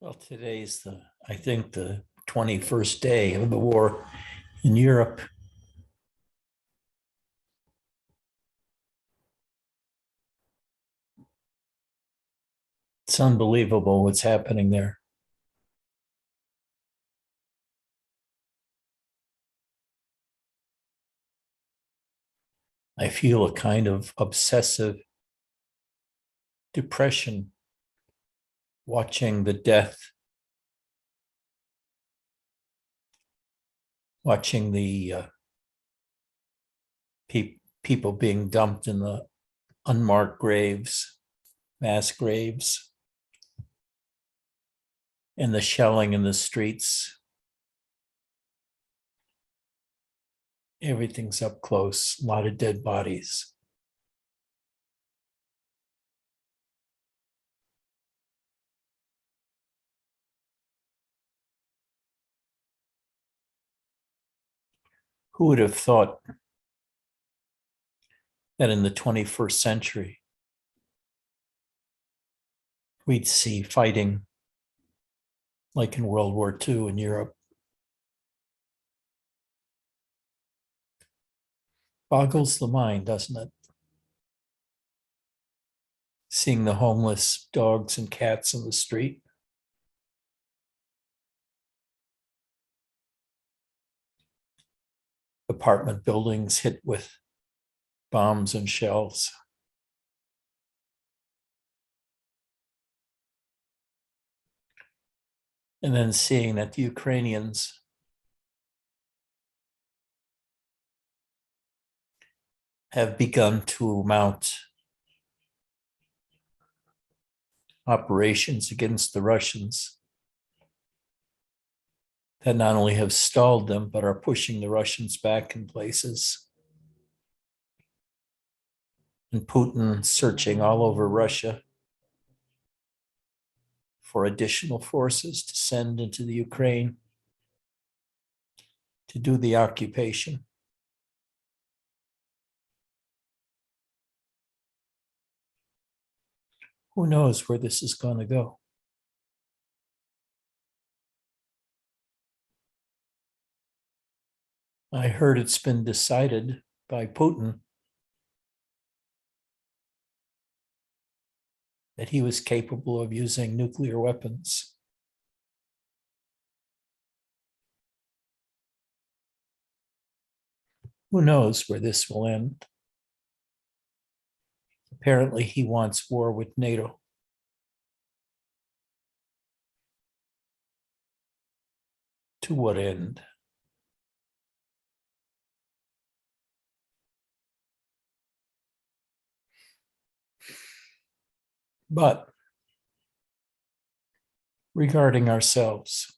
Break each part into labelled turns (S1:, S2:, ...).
S1: Well, today's I think, the 21st day of the war in Europe. It's unbelievable what's happening there. I feel a kind of obsessive depression watching the death, watching the people being dumped in the unmarked graves, mass graves, and the shelling in the streets. Everything's up close, a lot of dead bodies. Who would have thought that in the 21st century, we'd see fighting like in World War II in Europe? Boggles the mind, doesn't it? Seeing the homeless dogs and cats in the street. Apartment buildings hit with bombs and shells. And then seeing that the Ukrainians have begun to mount operations against the Russians that not only have stalled them, but are pushing the Russians back in places. And Putin searching all over Russia for additional forces to send into the Ukraine to do the occupation. Who knows where this is going to go? I heard it's been decided by Putin that he was capable of using nuclear weapons. Who knows where this will end? Apparently, he wants war with NATO. To what end? But regarding ourselves,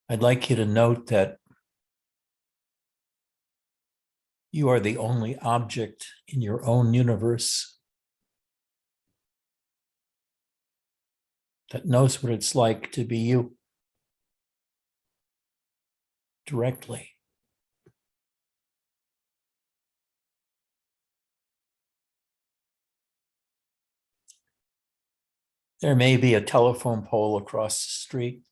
S1: I'd like you to note that you are the only object in your own universe that knows what it's like to be you directly. There may be a telephone pole across the street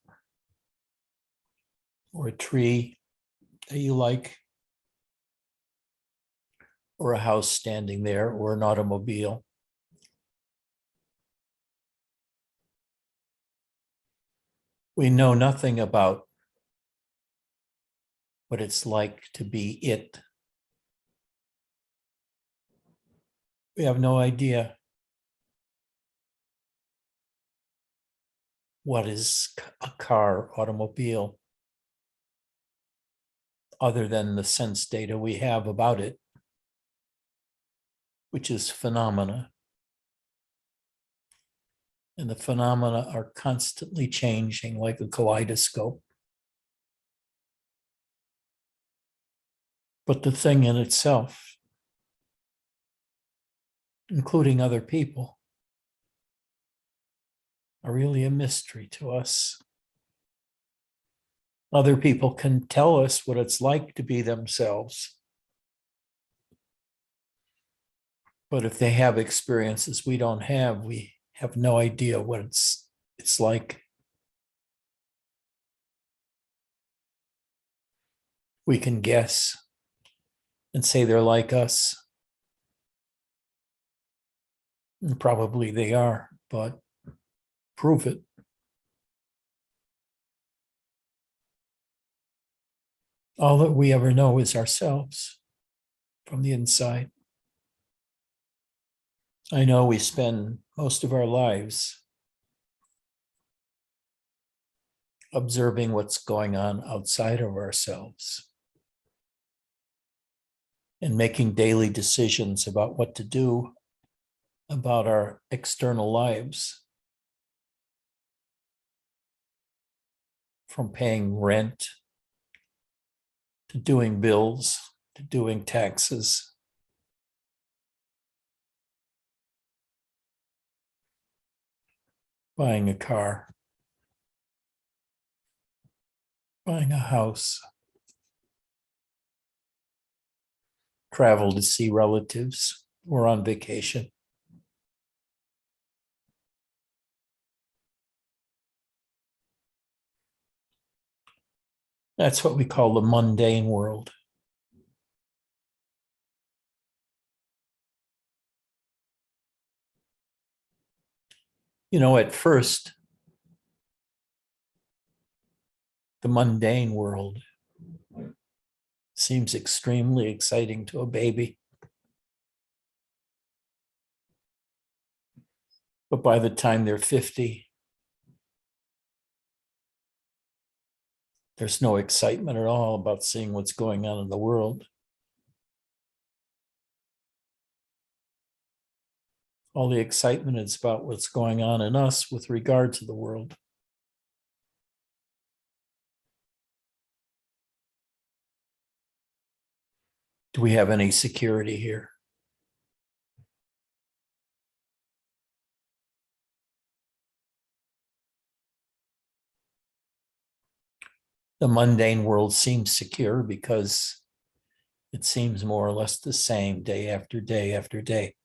S1: or a tree that you like, or a house standing there, or an automobile. We know nothing about what it's like to be it. We have no idea what is a car, automobile, other than the sense data we have about it, which is phenomena. And the phenomena are constantly changing like a kaleidoscope. But the thing in itself, including other people, are really a mystery to us. Other people can tell us what it's like to be themselves. But if they have experiences we don't have, we have no idea what it's like. We can guess and say they're like us. And probably they are, but prove it. All that we ever know is ourselves from the inside. I know we spend most of our lives observing what's going on outside of ourselves and making daily decisions about what to do about our external lives, from paying rent to doing bills to doing taxes. Buying a car, buying a house, travel to see relatives or on vacation. That's what we call the mundane world. You know, at first, the mundane world seems extremely exciting to a baby. But by the time they're 50, there's no excitement at all about seeing what's going on in the world. All the excitement is about what's going on in us with regard to the world. Do we have any security here? The mundane world seems secure because it seems more or less the same day after day after day.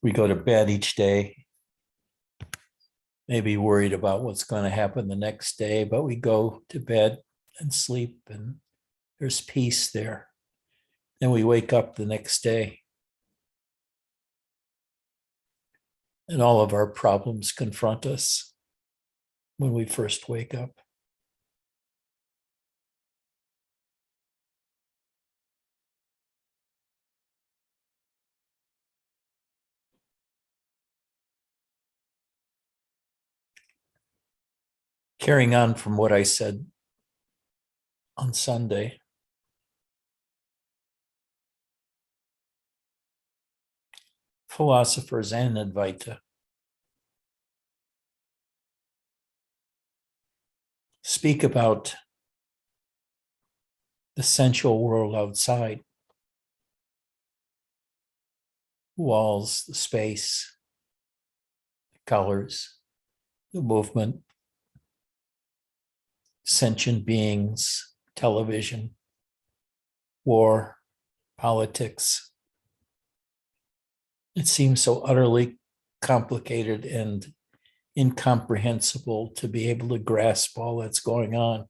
S1: We go to bed each day, maybe worried about what's going to happen the next day, but we go to bed and sleep, and there's peace there. Then we wake up the next day, and all of our problems confront us when we first wake up. Carrying on from what I said on Sunday, philosophers and Advaita speak about the sensual world outside, walls, the space, the colors, the movement, sentient beings, television, war, politics. It seems so utterly complicated and incomprehensible to be able to grasp all that's going on.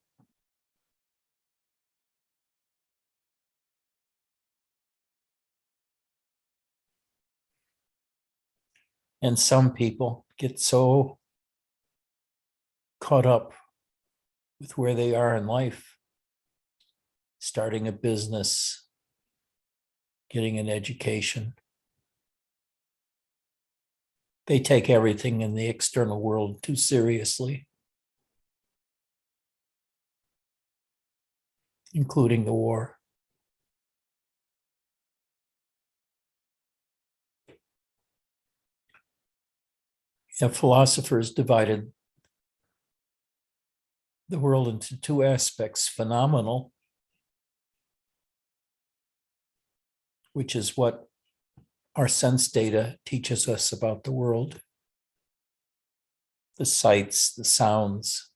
S1: And some people get so caught up with where they are in life, starting a business, getting an education. They take everything in the external world too seriously, including the war. And philosophers divided the world into two aspects: phenomenal, which is what our sense data teaches us about the world, the sights, the sounds,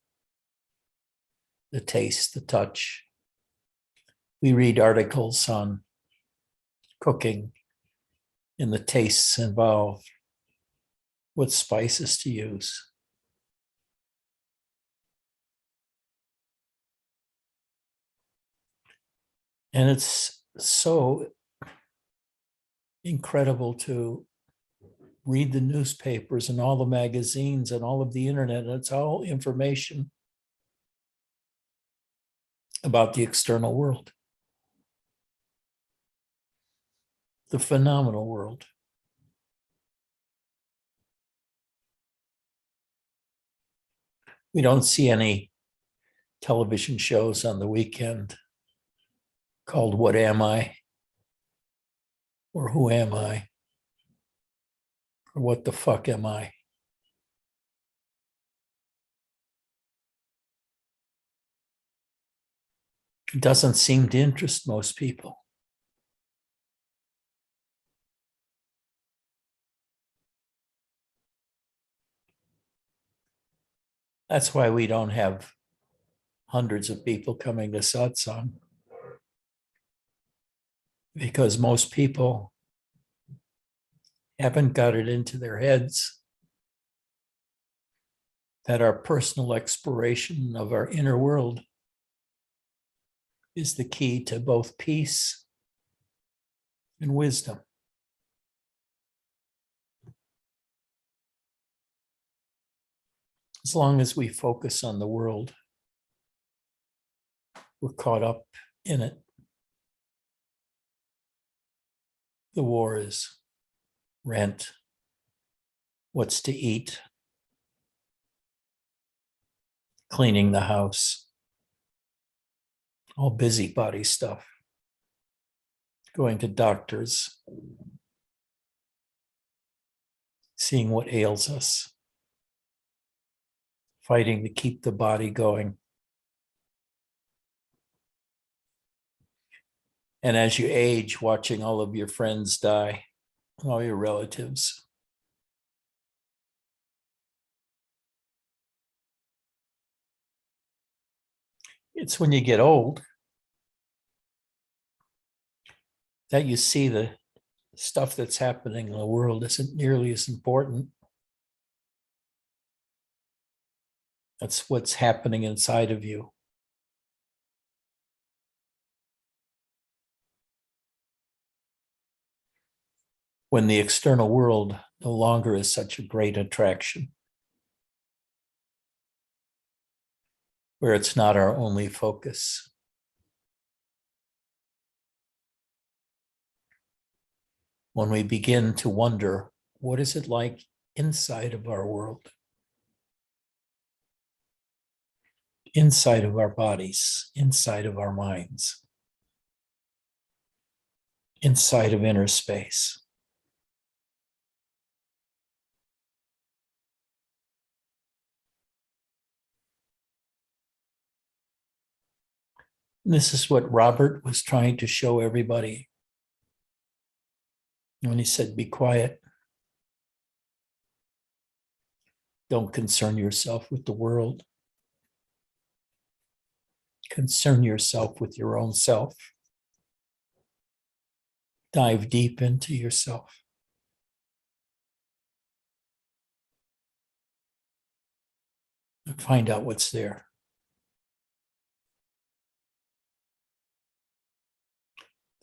S1: the taste, the touch. We read articles on cooking and the tastes involved, what spices to use. And it's so incredible to read the newspapers and all the magazines and all of the internet. And it's all information about the external world, the phenomenal world. We don't see any television shows on the weekend called What Am I? Or Who Am I? Or What the fuck am I? It doesn't seem to interest most people. That's why we don't have hundreds of people coming to satsang, because most people haven't got it into their heads that our personal exploration of our inner world is the key to both peace and wisdom. As long as we focus on the world, we're caught up in it. The war is rent, what's to eat, cleaning the house, all busybody stuff, going to doctors, seeing what ails us, fighting to keep the body going. And as you age, watching all of your friends die, all your relatives. It's when you get old that you see the stuff that's happening in the world isn't nearly as important. That's what's happening inside of you. When the external world no longer is such a great attraction, where it's not our only focus. When we begin to wonder, what is it like inside of our world? Inside of our bodies, inside of our minds, inside of inner space. And this is what Robert was trying to show everybody when he said, be quiet. Don't concern yourself with the world. Concern yourself with your own self. Dive deep into yourself. And find out what's there.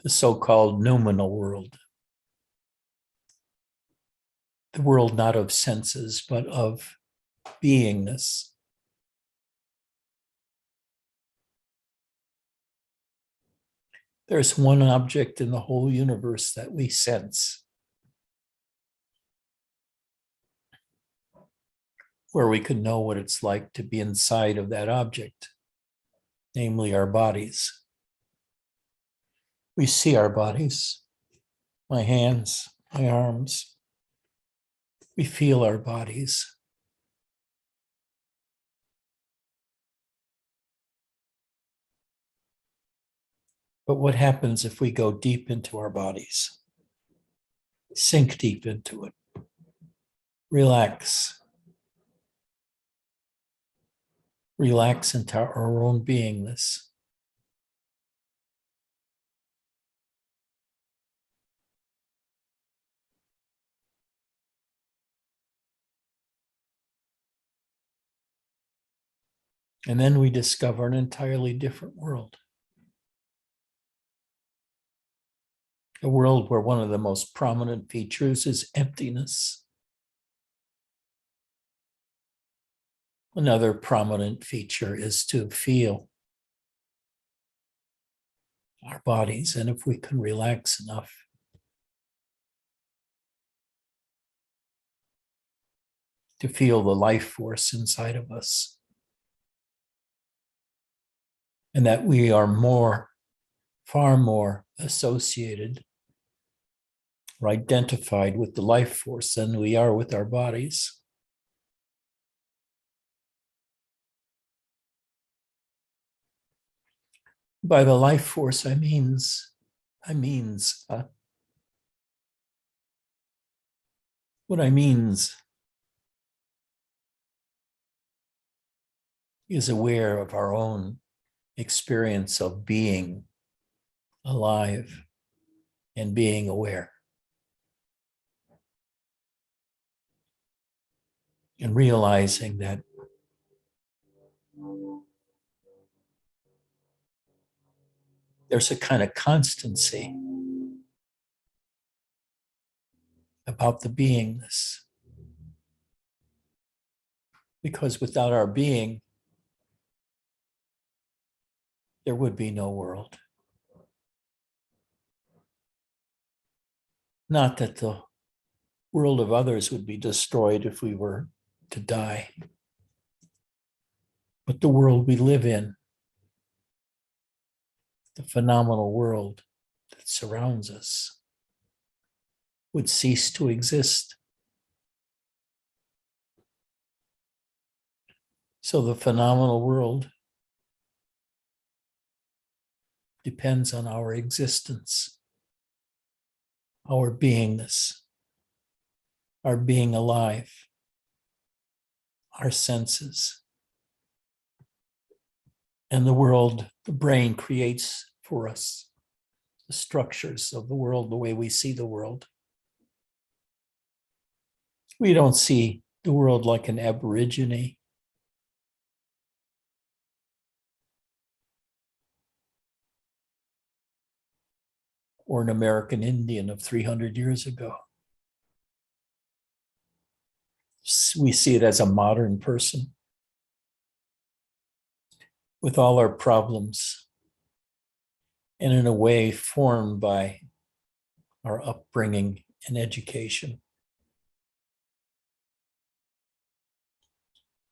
S1: The so-called noumenal world. The world not of senses, but of beingness. There's one object in the whole universe that we sense, where we can know what it's like to be inside of that object, namely our bodies. We see our bodies, my hands, my arms. We feel our bodies. But what happens if we go deep into our bodies? Sink deep into it. Relax. relax into our own beingness. And then we discover an entirely different world. A world where one of the most prominent features is emptiness. Another prominent feature is to feel our bodies. And if we can relax enough, to feel the life force inside of us. And that we are far more associated or identified with the life force than we are with our bodies. By the life force, I means what I means is aware of our own experience of being alive and being aware. And realizing that there's a kind of constancy about the beingness. Because without our being, there would be no world. Not that the world of others would be destroyed if we were to die, but the world we live in, the phenomenal world that surrounds us, would cease to exist. So the phenomenal world depends on our existence, our beingness, our being alive, our senses. And the world, the brain creates for us the structures of the world, the way we see the world. We don't see the world like an Aborigine. Or an American Indian of 300 years ago. We see it as a modern person with all our problems and in a way formed by our upbringing and education.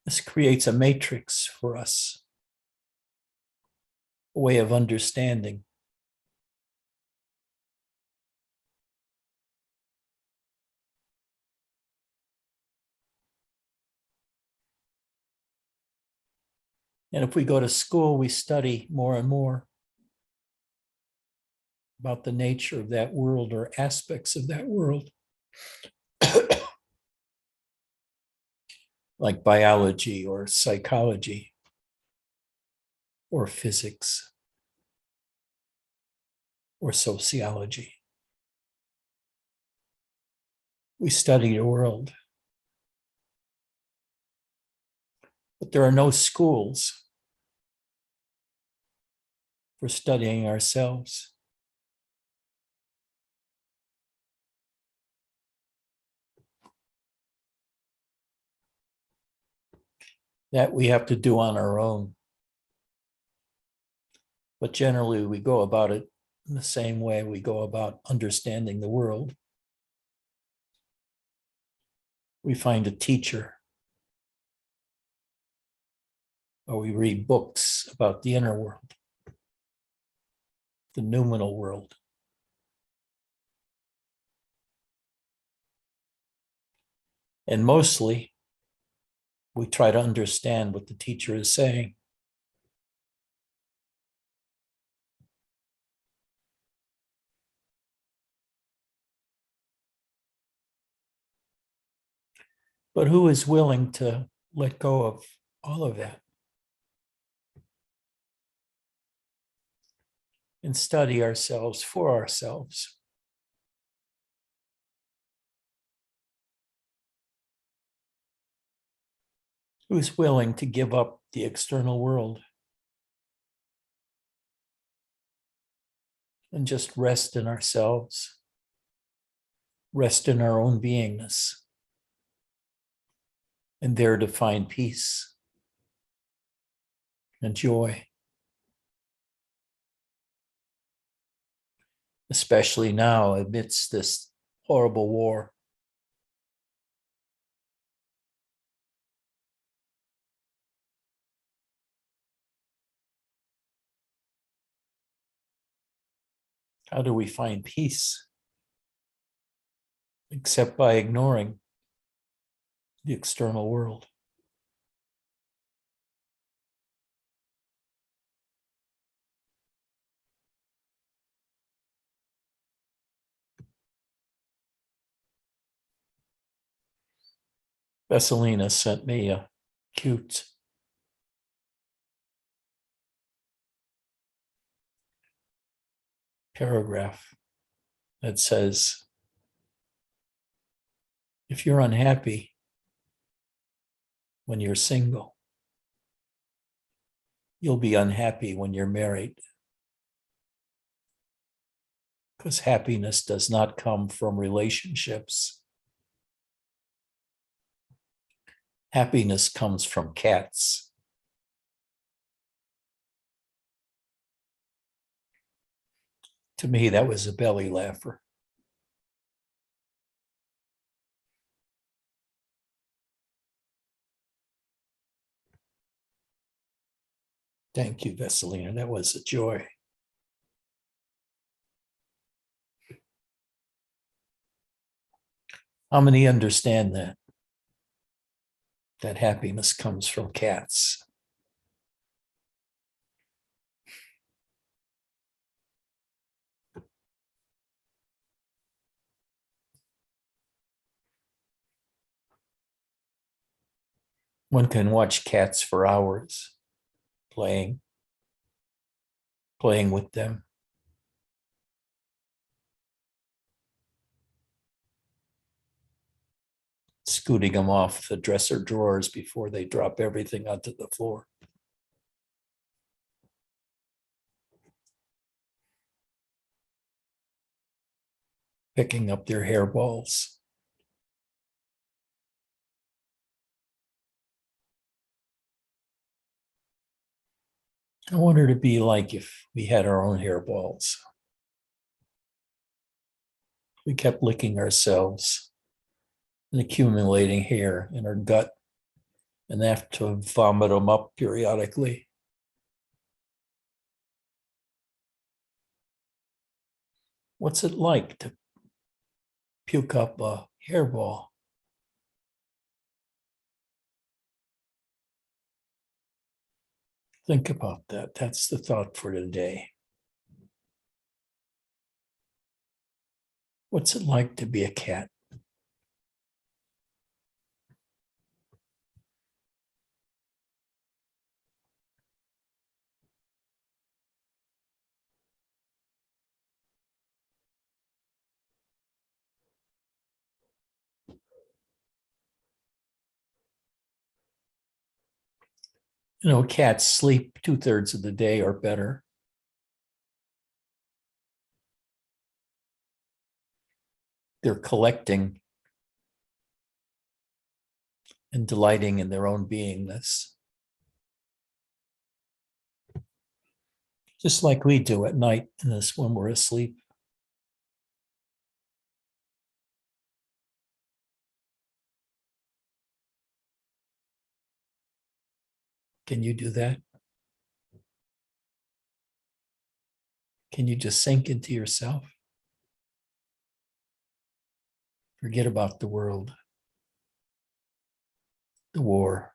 S1: This creates a matrix for us, a way of understanding. And if we go to school, we study more and more about the nature of that world or aspects of that world, like biology or psychology or physics or sociology. We study the world. But there are no schools for studying ourselves. That we have to do on our own. But generally, we go about it in the same way we go about understanding the world. We find a teacher, or we read books about the inner world, the noumenal world. And mostly, we try to understand what the teacher is saying. But who is willing to let go of all of that? and study ourselves for ourselves. Who's willing to give up the external world and just rest in ourselves, rest in our own beingness, and there to find peace and joy, especially now amidst this horrible war. How do we find peace? Except by ignoring the external world. Vesselina sent me a cute paragraph that says, if you're unhappy when you're single, you'll be unhappy when you're married. Because happiness does not come from relationships. Happiness comes from cats. To me, that was a belly laugher. Thank you, Vesselina. That was a joy. How many understand that? That happiness comes from cats. One can watch cats for hours, playing with them. Scooting them off the dresser drawers before they drop everything onto the floor. Picking up their hairballs. I want her to be like if we had our own hairballs. We kept licking ourselves and accumulating hair in our gut and have to vomit them up periodically. What's it like to puke up a hairball? Think about that. That's the thought for today. What's it like to be a cat? You know, cats sleep 2/3 of the day or better. They're collecting and delighting in their own beingness. Just like we do at night in this when we're asleep. Can you do that? Can you just sink into yourself? Forget about the world, the war,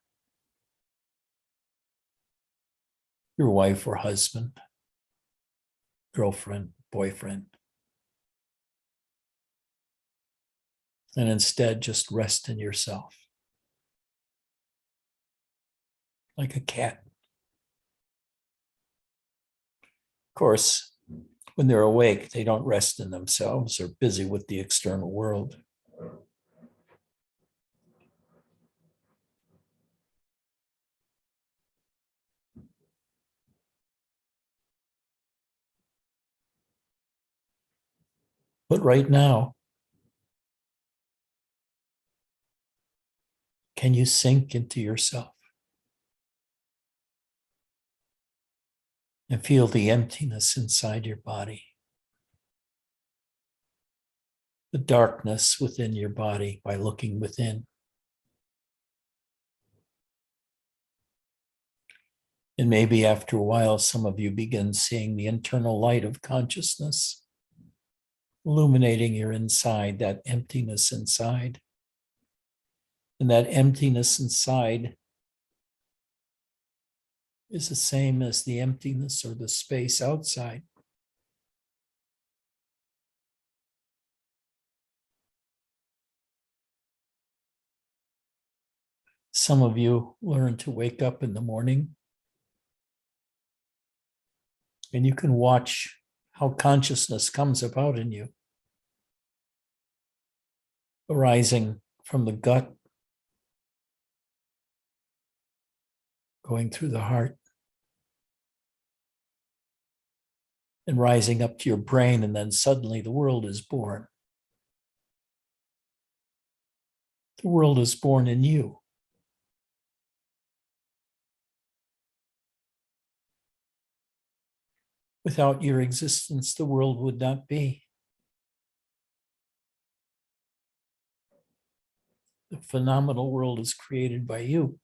S1: your wife or husband, girlfriend, boyfriend. And instead, just rest in yourself. Like a cat. Of course, When they're awake, they don't rest in themselves. They're busy with the external world. But right now, can you sink into yourself and feel the emptiness inside your body, the darkness within your body by looking within? And maybe after a while, some of you begin seeing the internal light of consciousness illuminating your inside, that emptiness inside. And that emptiness inside is the same as the emptiness or the space outside. Some of you learn to wake up in the morning and you can watch how consciousness comes about in you, arising from the gut, going through the heart, and rising up to your brain, and then suddenly the world is born. The world is born in you. Without your existence, the world would not be. The phenomenal world is created by you.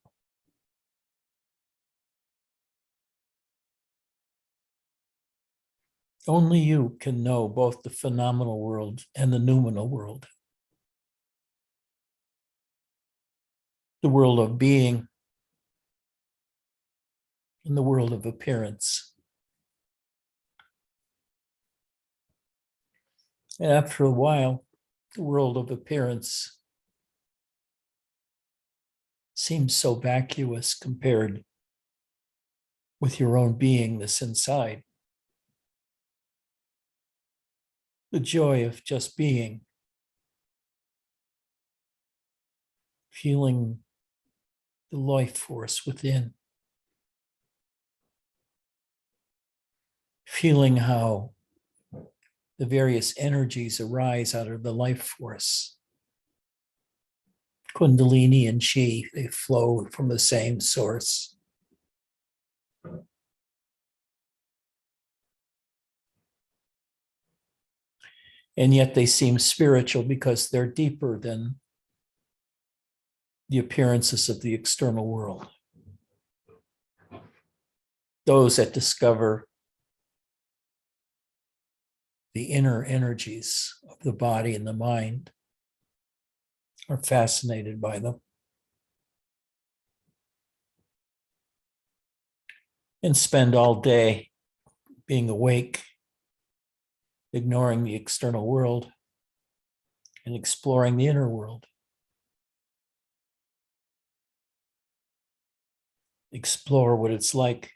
S1: Only you can know both the phenomenal world and the noumenal world. The world of being and the world of appearance. And after a while, the world of appearance seems so vacuous compared with your own beingness inside. The joy of just being, feeling the life force within, feeling how the various energies arise out of the life force. Kundalini and Chi, they flow from the same source. And yet they seem spiritual because they're deeper than the appearances of the external world. Those that discover the inner energies of the body and the mind are fascinated by them. And spend all day being awake, ignoring the external world, and exploring the inner world. Explore what it's like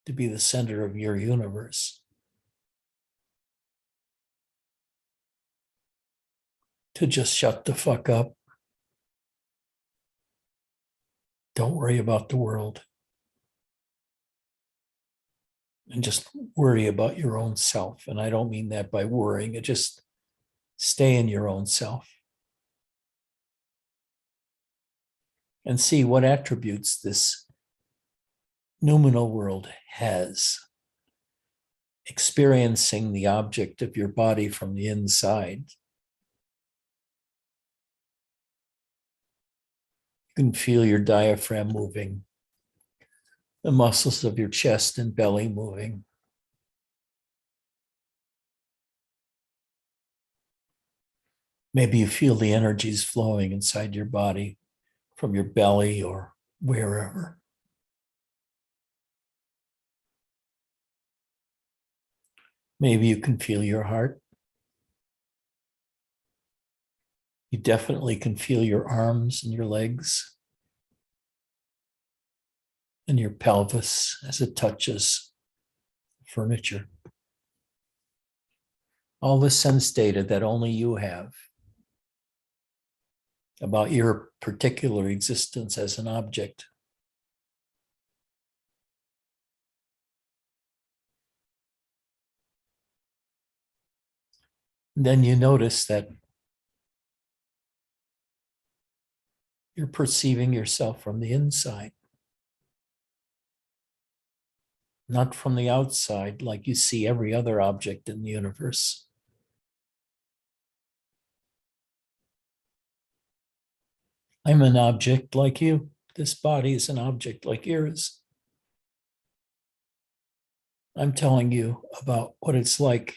S1: to be the center of your universe. To just shut the fuck up. Don't worry about the world. And just worry about your own self. And I don't mean that by worrying, it just stay in your own self. And see what attributes this noumenal world has. Experiencing the object of your body from the inside. You can feel your diaphragm moving, the muscles of your chest and belly moving. Maybe you feel the energies flowing inside your body from your belly or wherever. Maybe you can feel your heart. You definitely can feel your arms and your legs and your pelvis as it touches furniture. all the sense data that only you have about your particular existence as an object. Then you notice that you're perceiving yourself from the inside, not from the outside, like you see every other object in the universe. I'm an object like you. This body is an object like yours. I'm telling you about what it's like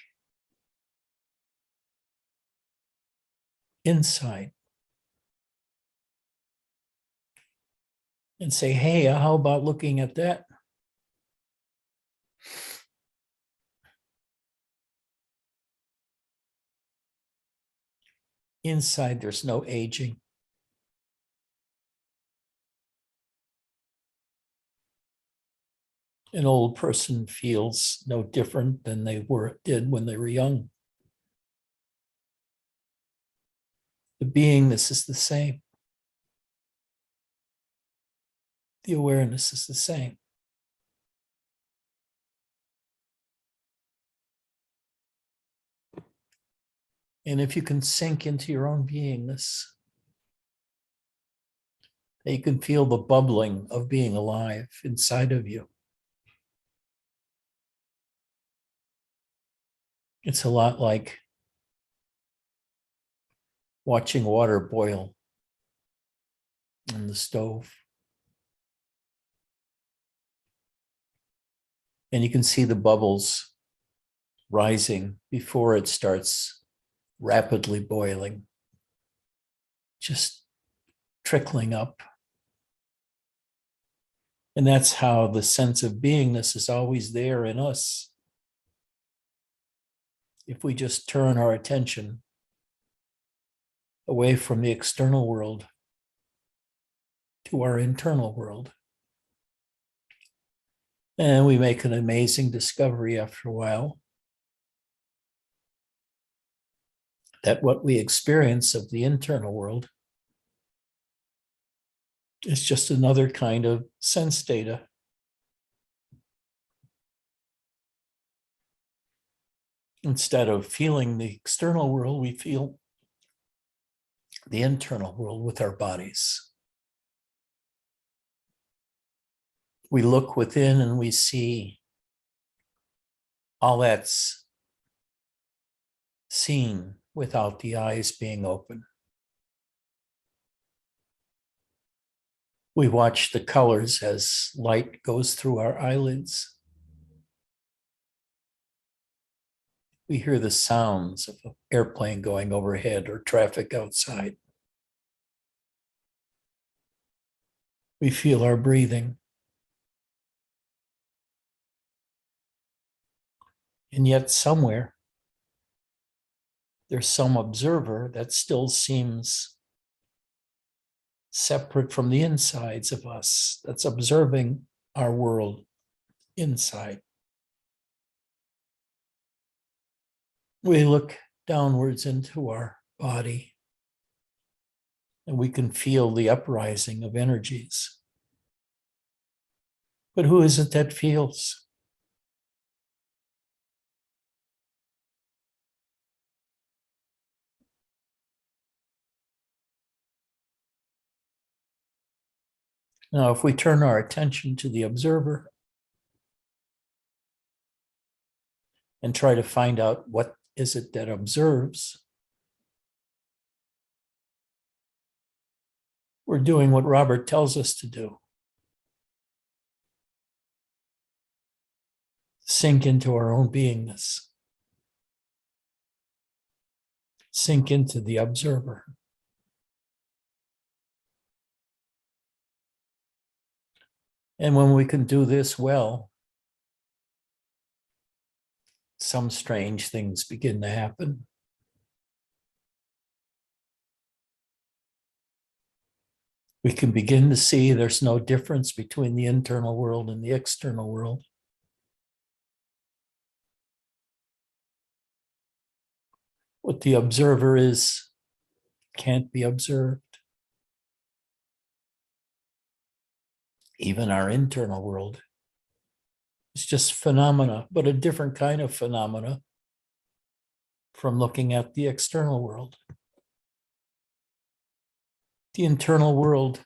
S1: inside. And say, hey, how about looking at that? Inside, there's no aging. An old person feels no different than they did when they were young. The beingness is the same. The awareness is the same. And if you can sink into your own beingness, you can feel the bubbling of being alive inside of you. It's a lot like watching water boil on the stove. And you can see the bubbles rising before it starts rapidly boiling, just trickling up. And that's how the sense of beingness is always there in us. If we just turn our attention away from the external world to our internal world. And we make an amazing discovery after a while that what we experience of the internal world is just another kind of sense data. Instead of feeling the external world, we feel the internal world with our bodies. We look within and we see all that's seen without the eyes being open. We watch the colors as light goes through our eyelids. We hear the sounds of an airplane going overhead or traffic outside. We feel our breathing. And yet somewhere, there's some observer that still seems separate from the insides of us, that's observing our world inside. We look downwards into our body and we can feel the uprising of energies. But who is it that feels? Now, if we turn our attention to the observer and try to find out what is it that observes, we're doing what Robert tells us to do. Sink into our own beingness. Sink into the observer. And when we can do this well, some strange things begin to happen. We can begin to see there's no difference between the internal world and the external world. What the observer is can't be observed. Even our internal world is just phenomena, but a different kind of phenomena from looking at the external world. The internal world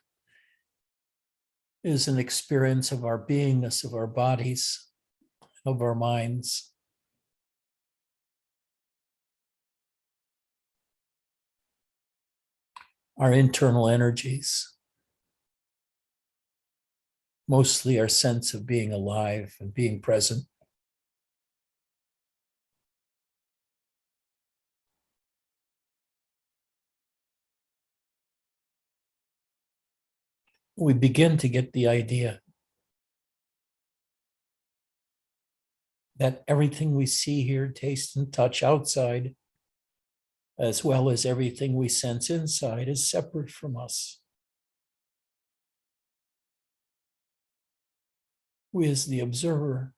S1: is an experience of our beingness, of our bodies, of our minds. Our internal energies, mostly our sense of being alive and being present. We begin to get the idea that everything we see, hear, taste, and touch outside, as well as everything we sense inside, is separate from us. We, as the observer,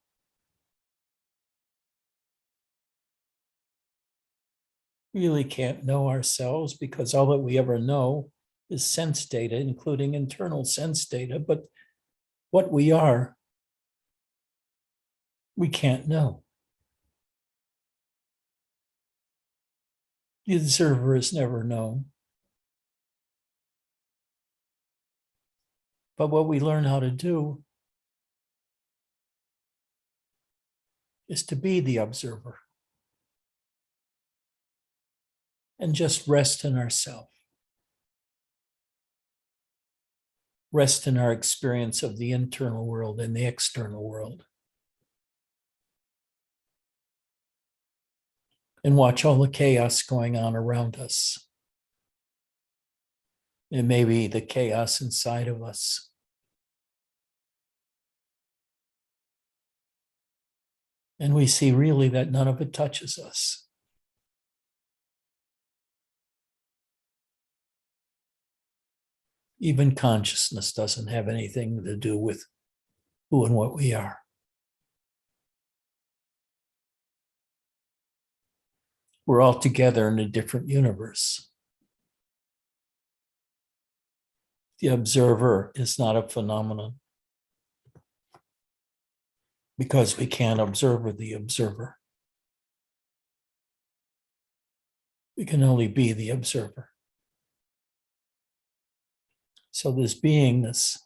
S1: really can't know ourselves because all that we ever know is sense data, including internal sense data. But what we are, we can't know. The observer is never known. But what we learn how to do is to be the observer and just rest in ourselves. Rest in our experience of the internal world and the external world. And watch all the chaos going on around us. It may be the chaos inside of us. And we see really that none of it touches us. Even consciousness doesn't have anything to do with who and what we are. We're all together in a different universe. The observer is not a phenomenon because we can't observe the observer. We can only be the observer. So this beingness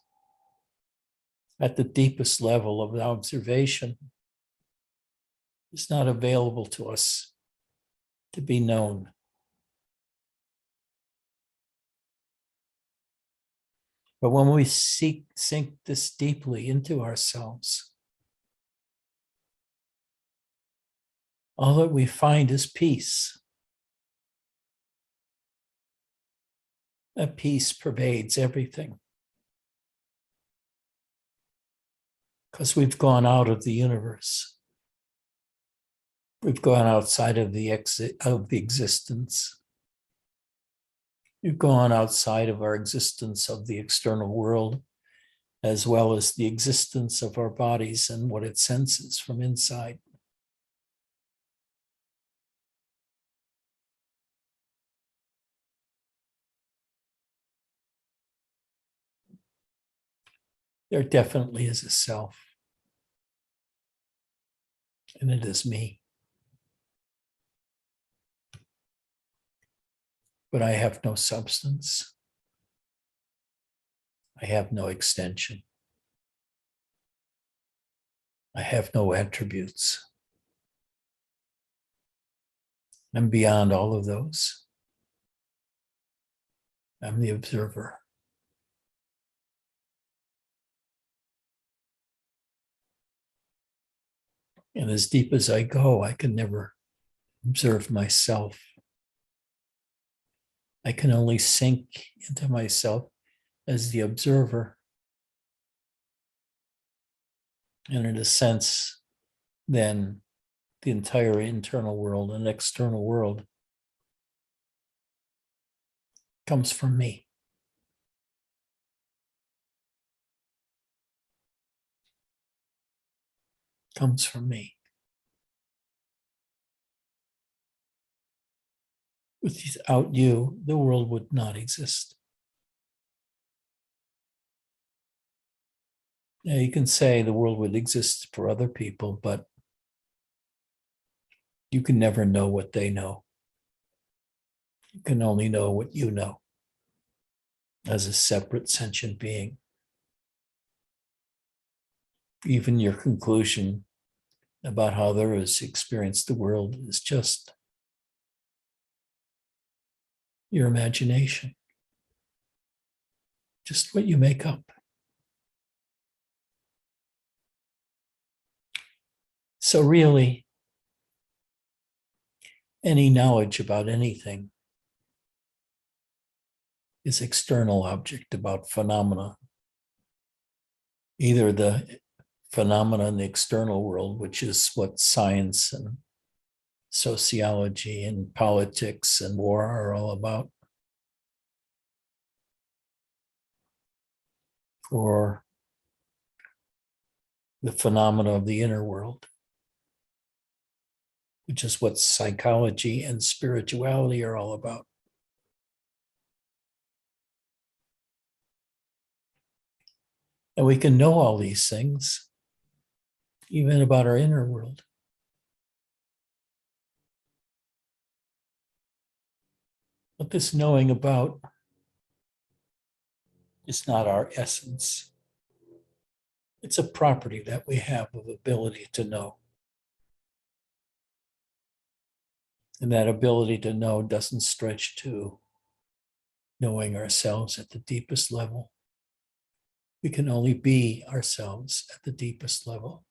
S1: at the deepest level of observation is not available to us to be known. But when we sink this deeply into ourselves, all that we find is peace. That peace pervades everything. Because we've gone out of the universe. We've gone outside of the existence. We've gone outside of our existence of the external world, as well as the existence of our bodies and what it senses from inside. There definitely is a self, and it is me. But I have no substance. I have no extension. I have no attributes. I'm beyond all of those. I'm the observer. And as deep as I go, I can never observe myself. I can only sink into myself as the observer. And in a sense, then the entire internal world and external world comes from me. Comes from me. Without you, the world would not exist. Now, you can say the world would exist for other people, but you can never know what they know. You can only know what you know as a separate sentient being. Even your conclusion about how others experience the world is just your imagination, just what you make up. So really, any knowledge about anything is external object about phenomena. Either the phenomena in the external world, which is what science and sociology and politics and war are all about, or the phenomena of the inner world, which is what psychology and spirituality are all about. And we can know all these things, even about our inner world. But this knowing about is not our essence. It's a property that we have of ability to know. And that ability to know doesn't stretch to knowing ourselves at the deepest level. We can only be ourselves at the deepest level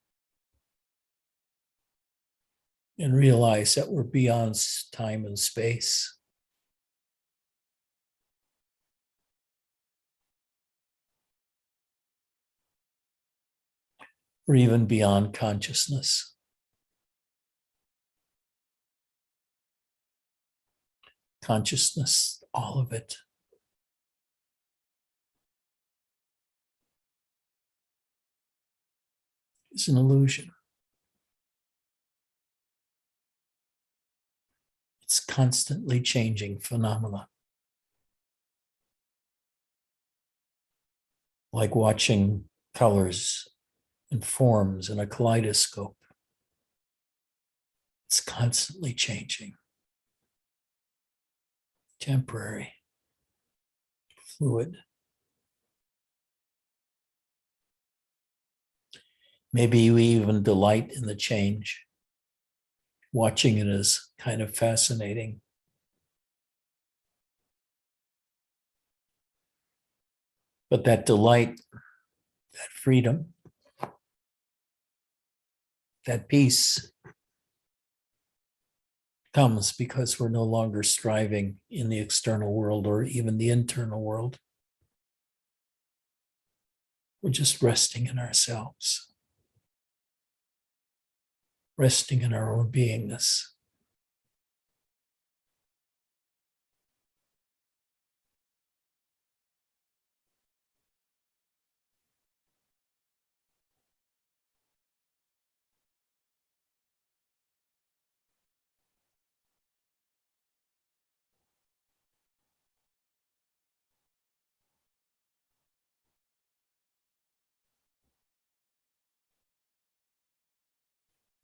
S1: and realize that we're beyond time and space. Or even beyond consciousness. Consciousness, all of it. Is an illusion. It's constantly changing phenomena. Like watching colors and forms in a kaleidoscope. It's constantly changing. Temporary. Fluid. Maybe you even delight in the change. Watching it is kind of fascinating. But that delight, that freedom, that peace comes because we're no longer striving in the external world or even the internal world. We're just resting in ourselves, resting in our own beingness.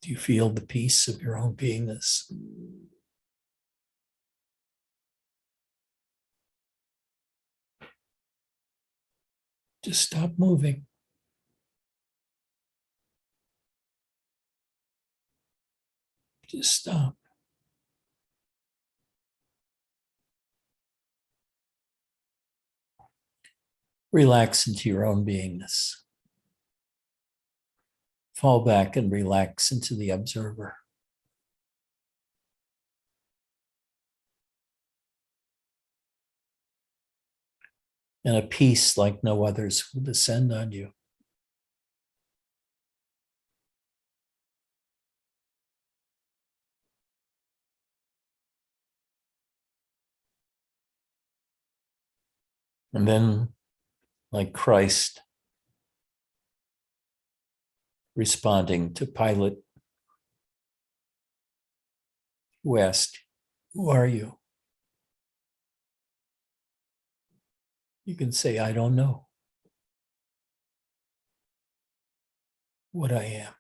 S1: Do you feel the peace of your own beingness? Just stop moving. Just stop. Relax into your own beingness. Fall back and relax into the observer. And a peace like no others will descend on you. And then, like Christ responding to Pilate, who asked, "Who are you?" You can say, I don't know what I am.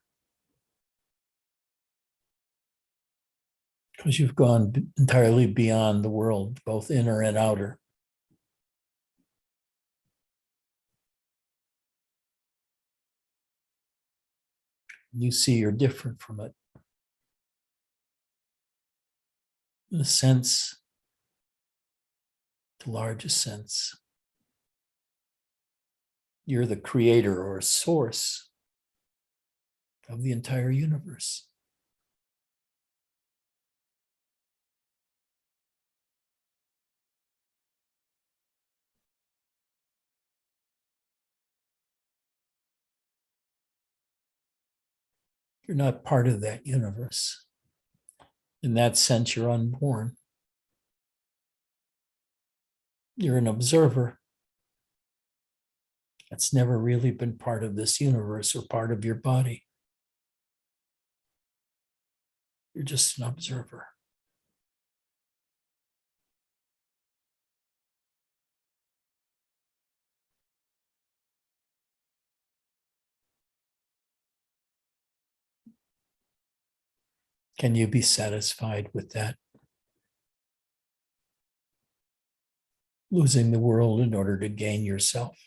S1: Because you've gone entirely beyond the world, both inner and outer. You see you're different from it. In a sense, the largest sense, you're the creator or source of the entire universe. You're not part of that universe. In that sense, you're unborn. You're an observer that's never really been part of this universe or part of your body. You're just an observer. Can you be satisfied with that? Losing the world in order to gain yourself?